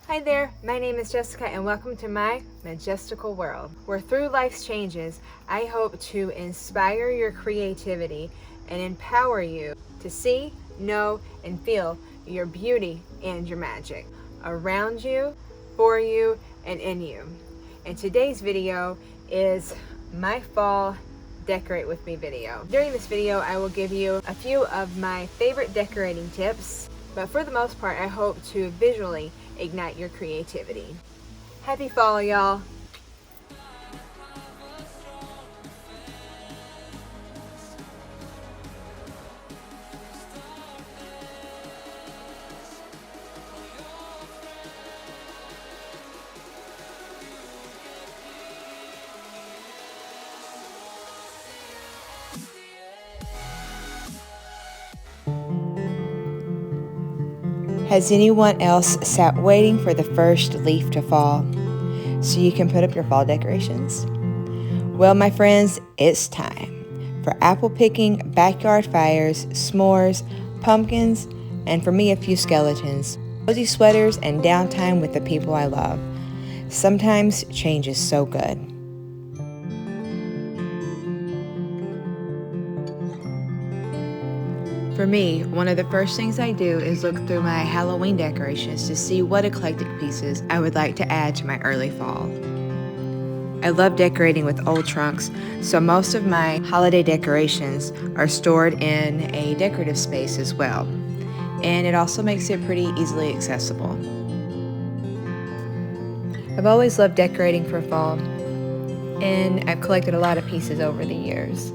Hi there, my name is Jessica and welcome to my majestical world, where through life's changes, I hope to inspire your creativity and empower you to see, know, and feel your beauty and your magic around you, for you, and in you. And today's video is my fall decorate with me video. During this video, I will give you a few of my favorite decorating tips, but for the most part, I hope to visually ignite your creativity. Happy fall, y'all. Has anyone else sat waiting for the first leaf to fall so you can put up your fall decorations? Well, my friends, it's time for apple picking, backyard fires, s'mores, pumpkins, and for me, a few skeletons, cozy sweaters, and downtime with the people I love. Sometimes change is so good. For me, one of the first things I do is look through my Halloween decorations to see what eclectic pieces I would like to add to my early fall. I love decorating with old trunks, so most of my holiday decorations are stored in a decorative space as well, and it also makes it pretty easily accessible. I've always loved decorating for fall, and I've collected a lot of pieces over the years.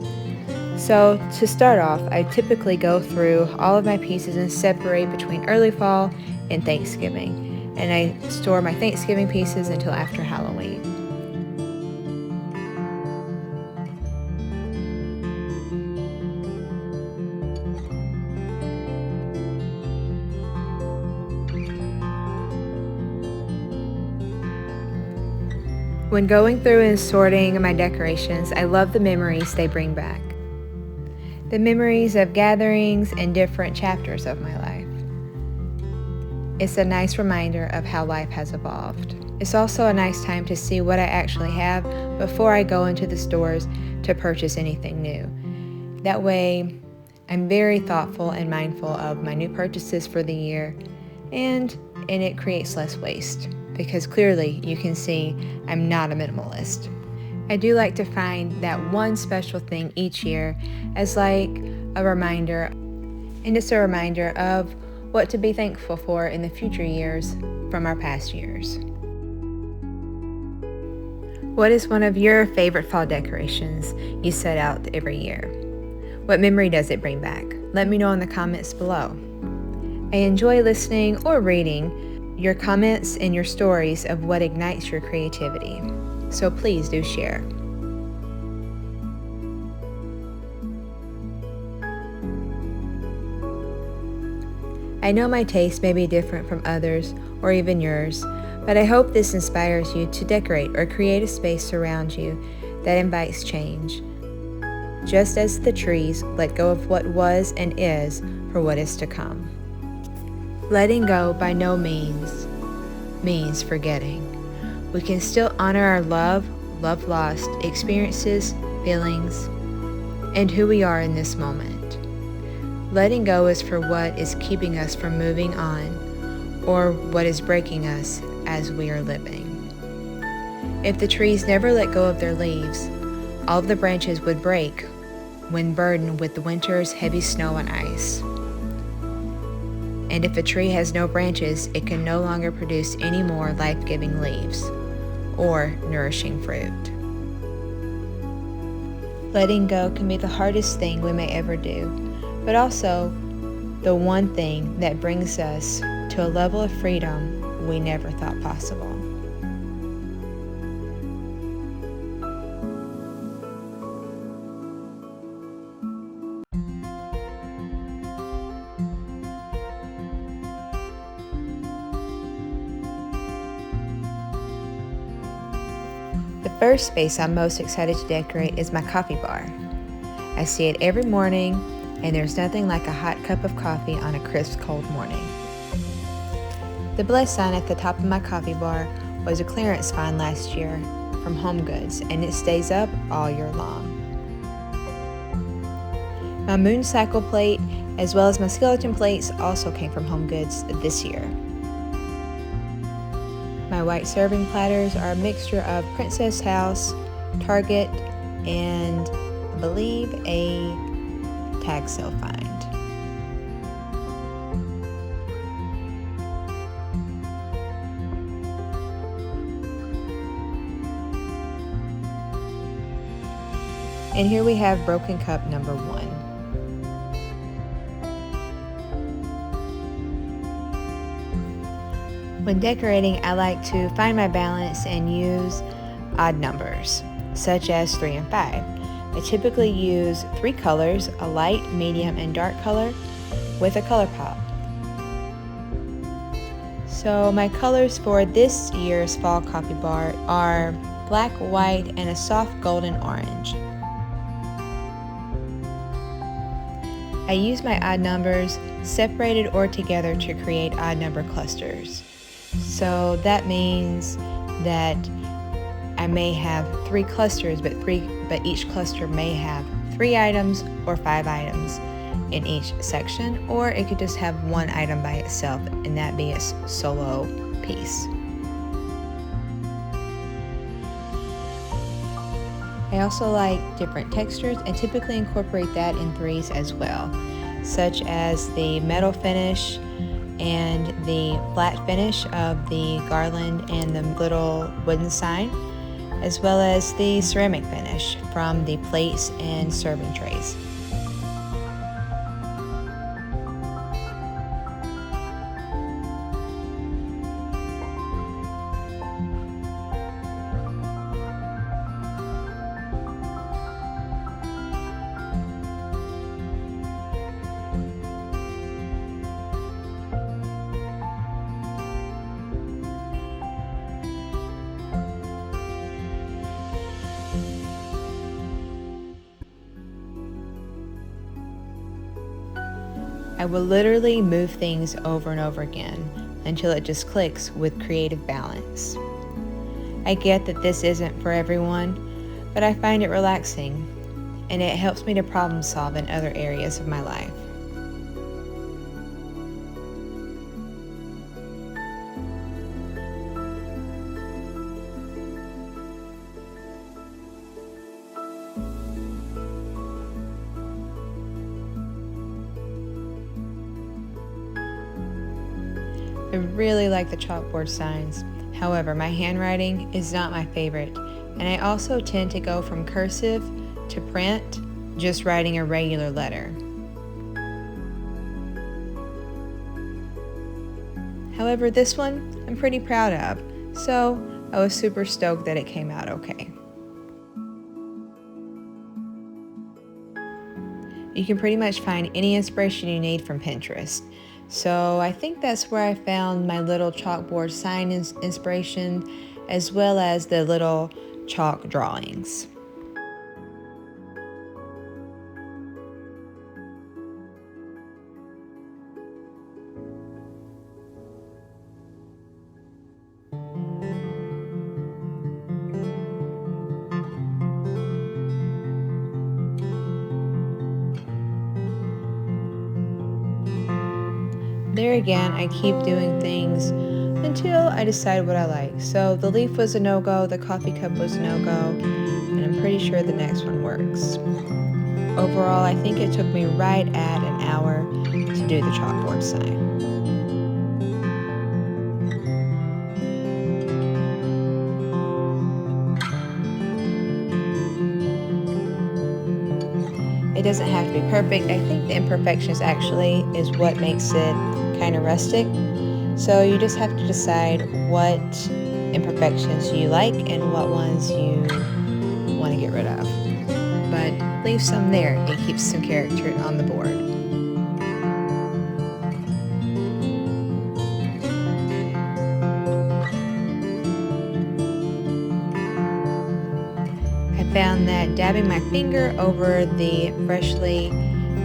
So to start off, I typically go through all of my pieces and separate between early fall and Thanksgiving. And I store my Thanksgiving pieces until after Halloween. When going through and sorting my decorations, I love the memories they bring back. The memories of gatherings and different chapters of my life. It's a nice reminder of how life has evolved. It's also a nice time to see what I actually have before I go into the stores to purchase anything new. That way, I'm very thoughtful and mindful of my new purchases for the year, and it creates less waste, because clearly you can see I'm not a minimalist. I do like to find that one special thing each year as like a reminder, and it's a reminder of what to be thankful for in the future years from our past years. What is one of your favorite fall decorations you set out every year? What memory does it bring back? Let me know in the comments below. I enjoy listening or reading your comments and your stories of what ignites your creativity. So please do share. I know my taste may be different from others or even yours, but I hope this inspires you to decorate or create a space around you that invites change. Just as the trees let go of what was and is for what is to come. Letting go by no means forgetting. We can still honor our love lost, experiences, feelings, and who we are in this moment. Letting go is for what is keeping us from moving on, or what is breaking us as we are living. If the trees never let go of their leaves, all of the branches would break when burdened with the winter's heavy snow and ice. And if a tree has no branches, it can no longer produce any more life-giving leaves or nourishing fruit. Letting go can be the hardest thing we may ever do, but also the one thing that brings us to a level of freedom we never thought possible. The first space I'm most excited to decorate is my coffee bar. I see it every morning, and there's nothing like a hot cup of coffee on a crisp, cold morning. The bless sign at the top of my coffee bar was a clearance find last year from Home Goods, and it stays up all year long. My moon cycle plate, as well as my skeleton plates, also came from Home Goods this year. My white serving platters are a mixture of Princess House, Target, and I believe a tag sale find. And here we have broken cup number 1. When decorating, I like to find my balance and use odd numbers, such as 3 and 5. I typically use 3 colors, a light, medium, and dark color, with a color pop. So my colors for this year's fall coffee bar are black, white, and a soft golden orange. I use my odd numbers separated or together to create odd number clusters. So that means that I may have 3 clusters, but each cluster may have 3 items or 5 items in each section, or it could just have 1 item by itself and that be a solo piece. I also like different textures and typically incorporate that in 3s as well, such as the metal finish and the flat finish of the garland and the little wooden sign, as well as the ceramic finish from the plates and serving trays. I will literally move things over and over again until it just clicks with creative balance. I get that this isn't for everyone, but I find it relaxing, and it helps me to problem solve in other areas of my life. I really like the chalkboard signs. However, my handwriting is not my favorite, and I also tend to go from cursive to print, just writing a regular letter. However, this one I'm pretty proud of, so I was super stoked that it came out okay. You can pretty much find any inspiration you need from Pinterest. So I think that's where I found my little chalkboard sign inspiration, as well as the little chalk drawings. There again, I keep doing things until I decide what I like. So the leaf was a no-go, the coffee cup was a no-go, and I'm pretty sure the next one works. Overall, I think it took me right at an hour to do the chalkboard sign. It doesn't have to be perfect. I think the imperfections actually is what makes it kind of rustic. So you just have to decide what imperfections you like and what ones you want to get rid of. But leave some there. It keeps some character on the board. I found that dabbing my finger over the freshly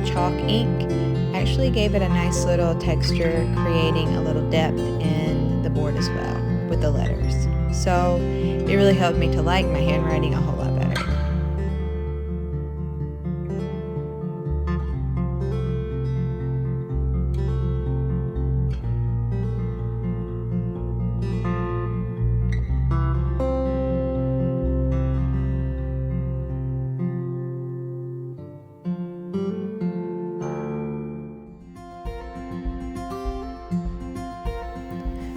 chalk ink actually gave it a nice little texture, creating a little depth in board as well with the letters. So it really helped me to like my handwriting a whole lot better.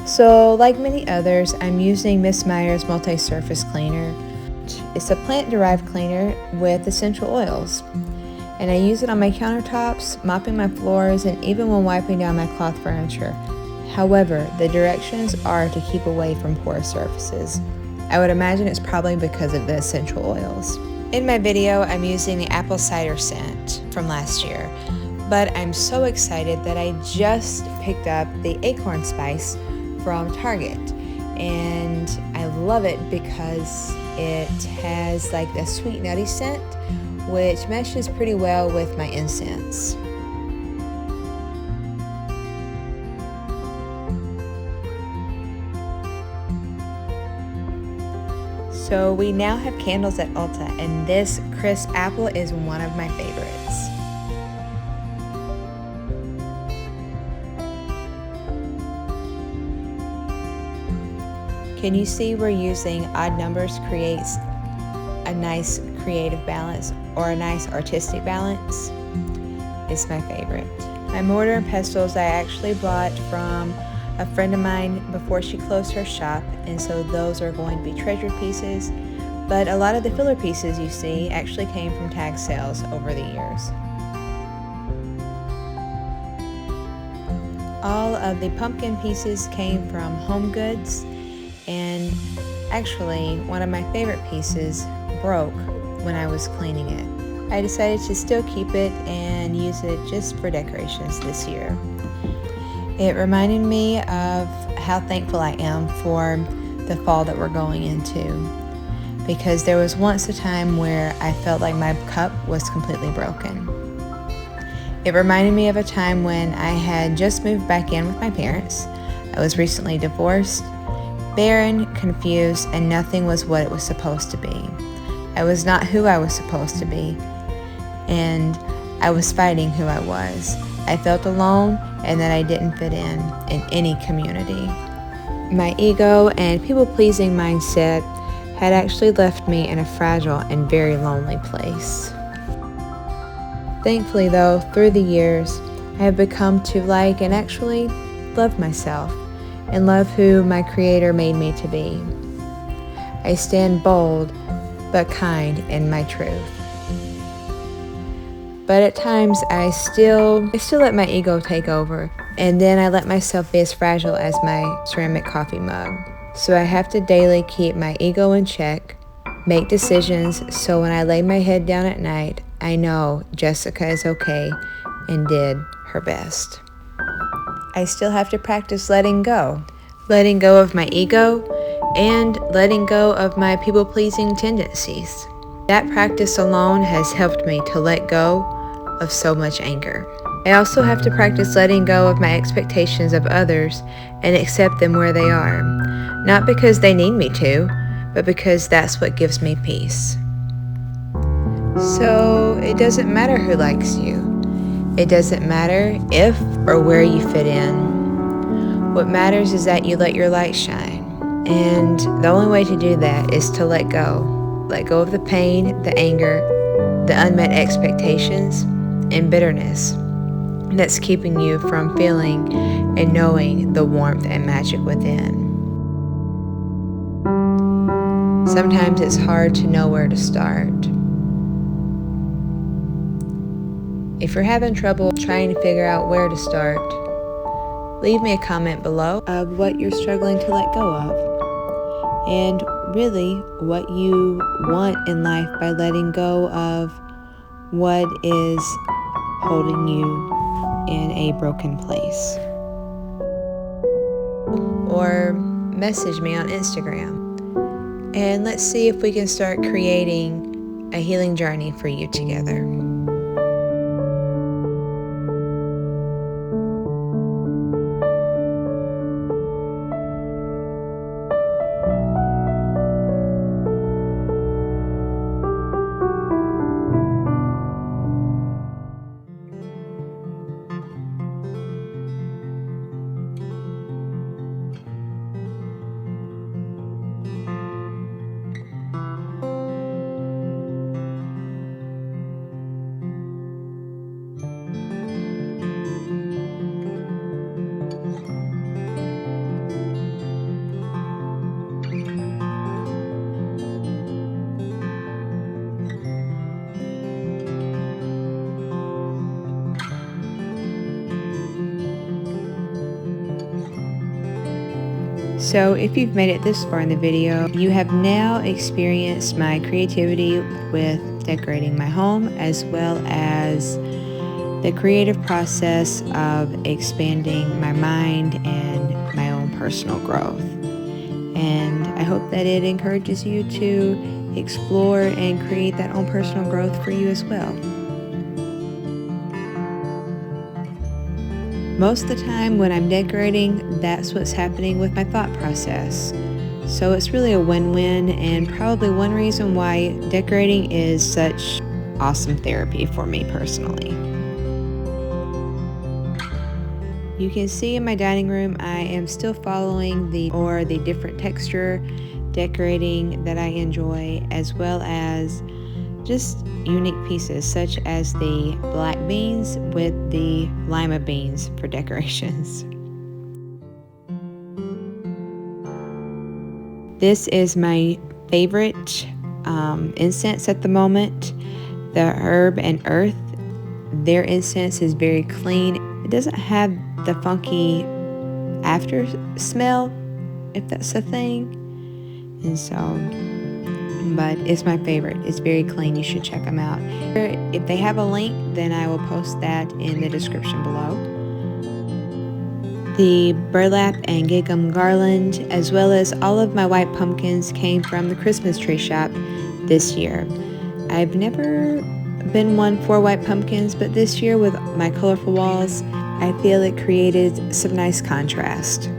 So, like many others, I'm using Miss Meyer's multi-surface cleaner. It's a plant-derived cleaner with essential oils, and I use it on my countertops, mopping my floors, and even when wiping down my cloth furniture. However, the directions are to keep away from porous surfaces. I would imagine it's probably because of the essential oils. In my video, I'm using the apple cider scent from last year, but I'm so excited that I just picked up the Acorn spice from Target, and I love it because it has like a sweet nutty scent which meshes pretty well with my incense. So we now have candles at Ulta, and this crisp apple is one of my favorites. Can you see where using odd numbers creates a nice creative balance or a nice artistic balance? It's my favorite. My mortar and pestles I actually bought from a friend of mine before she closed her shop, and so those are going to be treasured pieces, but a lot of the filler pieces you see actually came from tag sales over the years. All of the pumpkin pieces came from Home Goods, and actually one of my favorite pieces broke when I was cleaning it. I decided to still keep it and use it just for decorations this year. It reminded me of how thankful I am for the fall that we're going into, because there was once a time where I felt like my cup was completely broken. It reminded me of a time when I had just moved back in with my parents. I was recently divorced, barren, confused, and nothing was what it was supposed to be. I was not who I was supposed to be, and I was fighting who I was. I felt alone and that I didn't fit in any community. My ego and people-pleasing mindset had actually left me in a fragile and very lonely place. Thankfully though, through the years, I have become to like and actually love myself and love who my Creator made me to be. I stand bold but kind in my truth. But at times I still let my ego take over, and then I let myself be as fragile as my ceramic coffee mug. So I have to daily keep my ego in check, make decisions so when I lay my head down at night, I know Jessica is okay and did her best. I still have to practice letting go of my ego and letting go of my people-pleasing tendencies. That practice alone has helped me to let go of so much anger. I also have to practice letting go of my expectations of others and accept them where they are, not because they need me to, but because that's what gives me peace. So it doesn't matter who likes you. It doesn't matter if or where you fit in. What matters is that you let your light shine. And the only way to do that is to let go. Let go of the pain, the anger, the unmet expectations, and bitterness that's keeping you from feeling and knowing the warmth and magic within. Sometimes it's hard to know where to start. If you're having trouble trying to figure out where to start, leave me a comment below of what you're struggling to let go of, and really what you want in life by letting go of what is holding you in a broken place. Or message me on Instagram, and let's see if we can start creating a healing journey for you together. So if you've made it this far in the video, you have now experienced my creativity with decorating my home, as well as the creative process of expanding my mind and my own personal growth. And I hope that it encourages you to explore and create that own personal growth for you as well. Most of the time when I'm decorating, that's what's happening with my thought process. So it's really a win-win, and probably one reason why decorating is such awesome therapy for me personally. You can see in my dining room, I am still following the different texture decorating that I enjoy, as well as just unique pieces such as the black beans with the lima beans for decorations. This is my favorite incense at the moment, the Herb and Earth. Their incense is very clean. It doesn't have the funky after smell, if that's a thing. And so, but it's my favorite. It's very clean. You should check them out. If they have a link, then I will post that in the description below. The burlap and gingham garland, as well as all of my white pumpkins, came from the Christmas tree shop this year. I've never been one for white pumpkins, but this year with my colorful walls, I feel it created some nice contrast.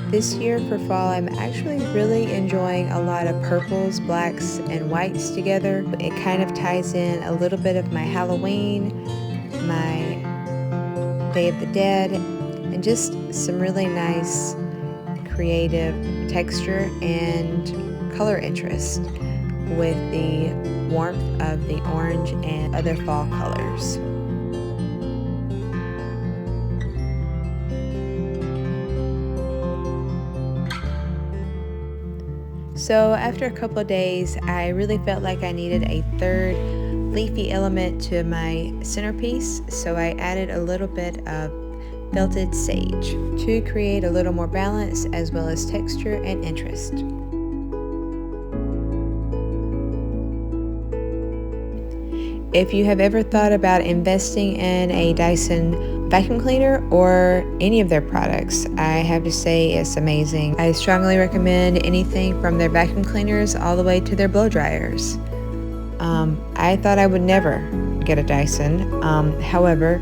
This year for fall, I'm actually really enjoying a lot of purples, blacks, and whites together. It kind of ties in a little bit of my Halloween, my Day of the Dead, and just some really nice creative texture and color interest with the warmth of the orange and other fall colors. So after a couple of days, I really felt like I needed a third leafy element to my centerpiece, so I added a little bit of felted sage to create a little more balance as well as texture and interest. If you have ever thought about investing in a Dyson vacuum cleaner or any of their products, I have to say it's amazing. I strongly recommend anything from their vacuum cleaners all the way to their blow dryers. I thought I would never get a Dyson. However,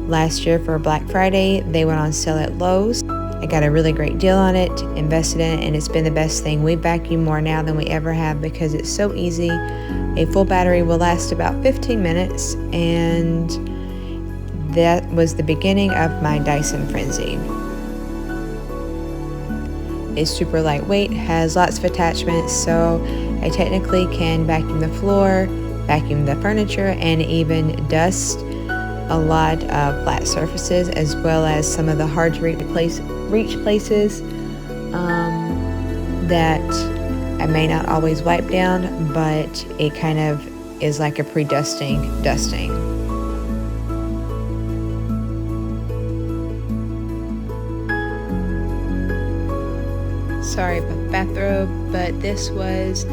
last year for Black Friday, they went on sale at Lowe's. I got a really great deal on it, invested in it, and it's been the best thing. We vacuum more now than we ever have because it's so easy. A full battery will last about 15 minutes, and that was the beginning of my Dyson frenzy. It's super lightweight, has lots of attachments, so I technically can vacuum the floor, vacuum the furniture, and even dust a lot of flat surfaces, as well as some of the hard to reach places that I may not always wipe down, but it kind of is like a pre-dusting dusting. Sorry about the bathrobe, but this was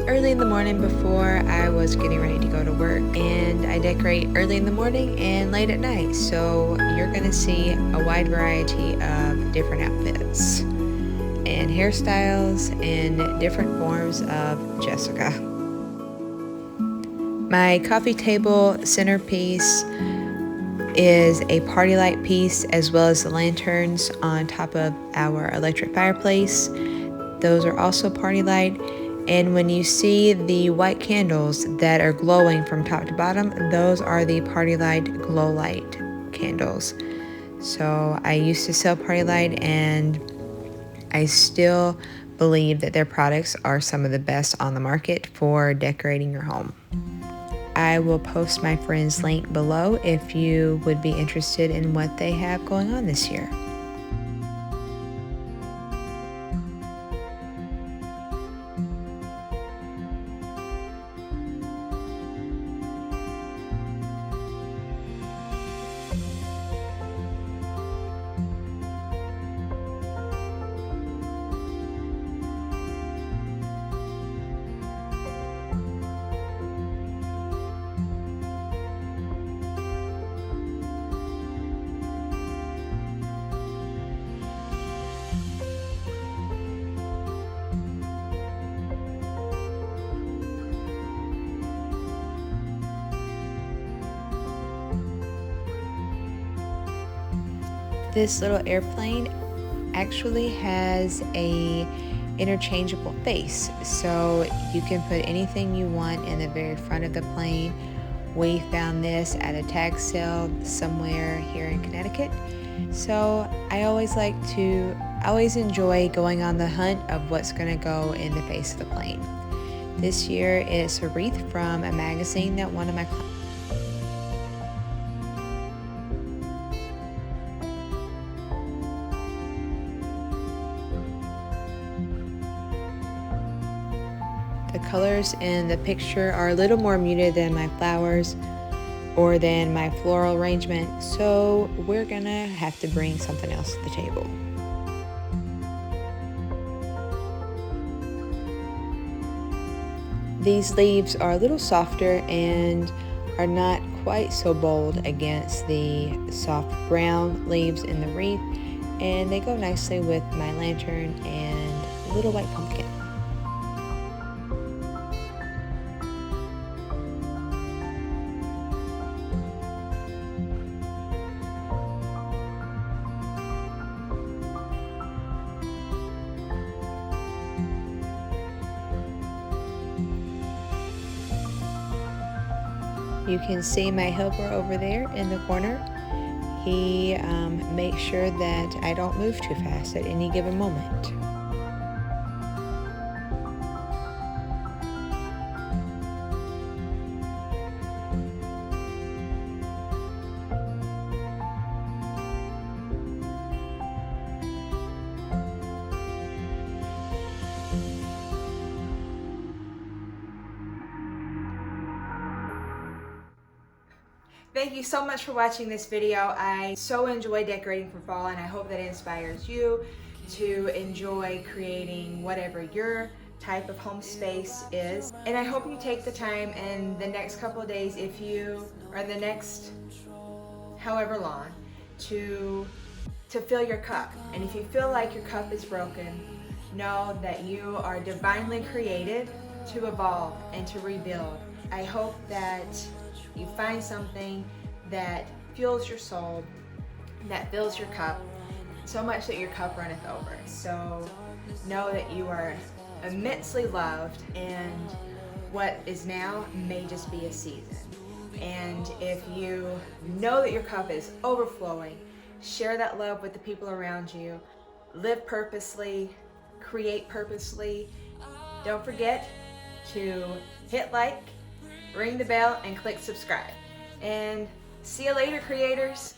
early in the morning before I was getting ready to go to work, and I decorate early in the morning and late at night, so you're gonna see a wide variety of different outfits and hairstyles and different forms of Jessica. My coffee table centerpiece is a Partylite piece, as well as the lanterns on top of our electric fireplace. Those are also Partylite. And when you see the white candles that are glowing from top to bottom, those are the Partylite Glow Light candles. So I used to sell Partylite, and I still believe that their products are some of the best on the market for decorating your home. I will post my friend's link below if you would be interested in what they have going on this year. This little airplane actually has a interchangeable face, so you can put anything you want in the very front of the plane. We found this at a tag sale somewhere here in Connecticut, so I always enjoy going on the hunt of what's going to go in the face of the plane. This year it's a wreath from a magazine that one of my clients. The colors in the picture are a little more muted than my flowers or than my floral arrangement, so we're gonna have to bring something else to the table. These leaves are a little softer and are not quite so bold against the soft brown leaves in the wreath, and they go nicely with my lantern and little white pumpkin. You can see my helper over there in the corner. He makes sure that I don't move too fast at any given moment. Thank you so much for watching this video. I so enjoy decorating for fall, and I hope that it inspires you to enjoy creating whatever your type of home space is. And I hope you take the time in the next couple of days, or the next however long, to fill your cup. And if you feel like your cup is broken, know that you are divinely created to evolve and to rebuild. I hope that you find something that fuels your soul, that fills your cup, so much that your cup runneth over. So know that you are immensely loved, and what is now may just be a season. And if you know that your cup is overflowing, share that love with the people around you. Live purposely, create purposely. Don't forget to hit like, ring the bell, and click subscribe. And see you later, creators.